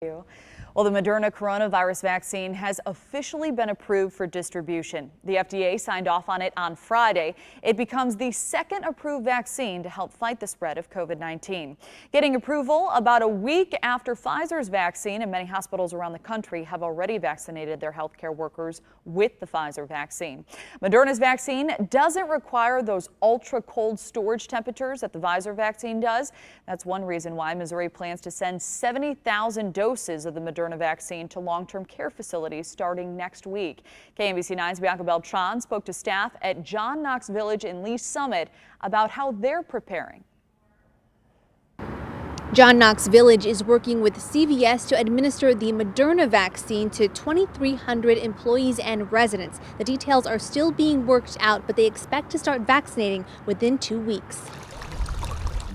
you. Well, the Moderna coronavirus vaccine has officially been approved for distribution. The FDA signed off on it on Friday. It becomes the second approved vaccine to help fight the spread of COVID-19. Getting approval about a week after Pfizer's vaccine, and many hospitals around the country have already vaccinated their healthcare workers with the Pfizer vaccine. Moderna's vaccine doesn't require those ultra cold storage temperatures that the Pfizer vaccine does. That's one reason why Missouri plans to send 70,000 doses of the Moderna vaccine to long-term care facilities starting next week. KMBC 9's Bianca Beltran spoke to staff at John Knox Village in Lee's Summit about how they're preparing. John Knox Village is working with CVS to administer the Moderna vaccine to 2,300 employees and residents. The details are still being worked out, but they expect to start vaccinating within 2 weeks.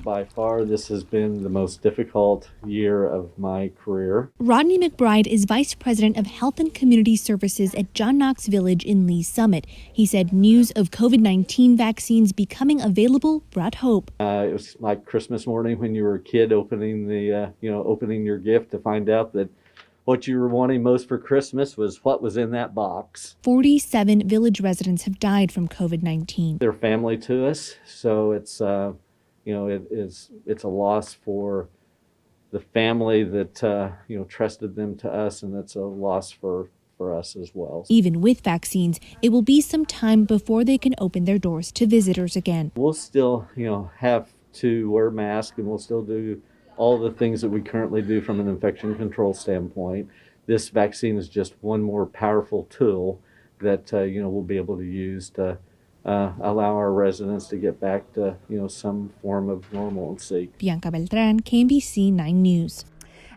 By far, this has been the most difficult year of my career. Rodney McBride is Vice President of Health and Community Services at John Knox Village in Lee's Summit. He said news of COVID-19 vaccines becoming available brought hope. It was like Christmas morning when you were a kid opening opening your gift to find out that what you were wanting most for Christmas was what was in that box. 47 village residents have died from COVID-19. They're family to us, so it's a loss for the family that trusted them to us, and it's a loss for us as well. Even with vaccines, it will be some time before they can open their doors to visitors again. We'll still, have to wear masks, and we'll still do all the things that we currently do from an infection control standpoint. This vaccine is just one more powerful tool that we'll be able to use to allow our residents to get back to, some form of normalcy. Bianca Beltran, KMBC 9 News.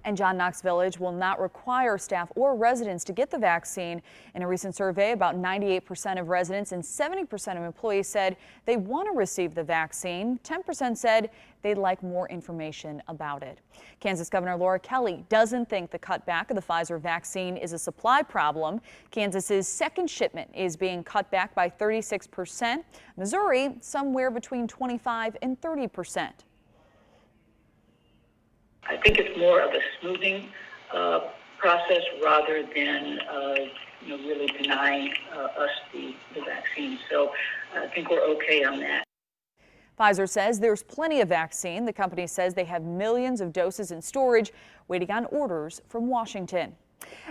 And John Knox Village will not require staff or residents to get the vaccine. In a recent survey, about 98% of residents and 70% of employees said they want to receive the vaccine. 10% said they'd like more information about it. Kansas Governor Laura Kelly doesn't think the cutback of the Pfizer vaccine is a supply problem. Kansas's second shipment is being cut back by 36%. Missouri, somewhere between 25 and 30%. I think it's more of a smoothing process rather than really denying us the vaccine. So I think we're okay on that. Pfizer says there's plenty of vaccine. The company says they have millions of doses in storage waiting on orders from Washington.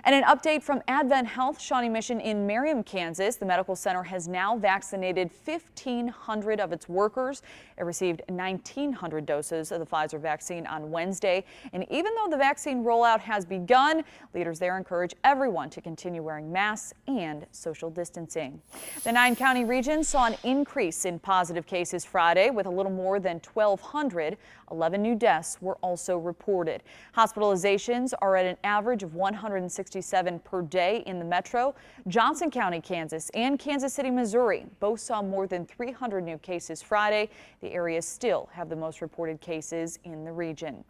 And an update from Advent Health Shawnee Mission in Merriam, Kansas. The medical center has now vaccinated 1,500 of its workers. It received 1,900 doses of the Pfizer vaccine on Wednesday. And even though the vaccine rollout has begun, leaders there encourage everyone to continue wearing masks and social distancing. The 9-county region saw an increase in positive cases Friday with a little more than 1,200. 11 new deaths were also reported. Hospitalizations are at an average of 167 per day in the metro. Johnson County, Kansas, and Kansas City, Missouri both saw more than 300 new cases Friday. The areas still have the most reported cases in the region.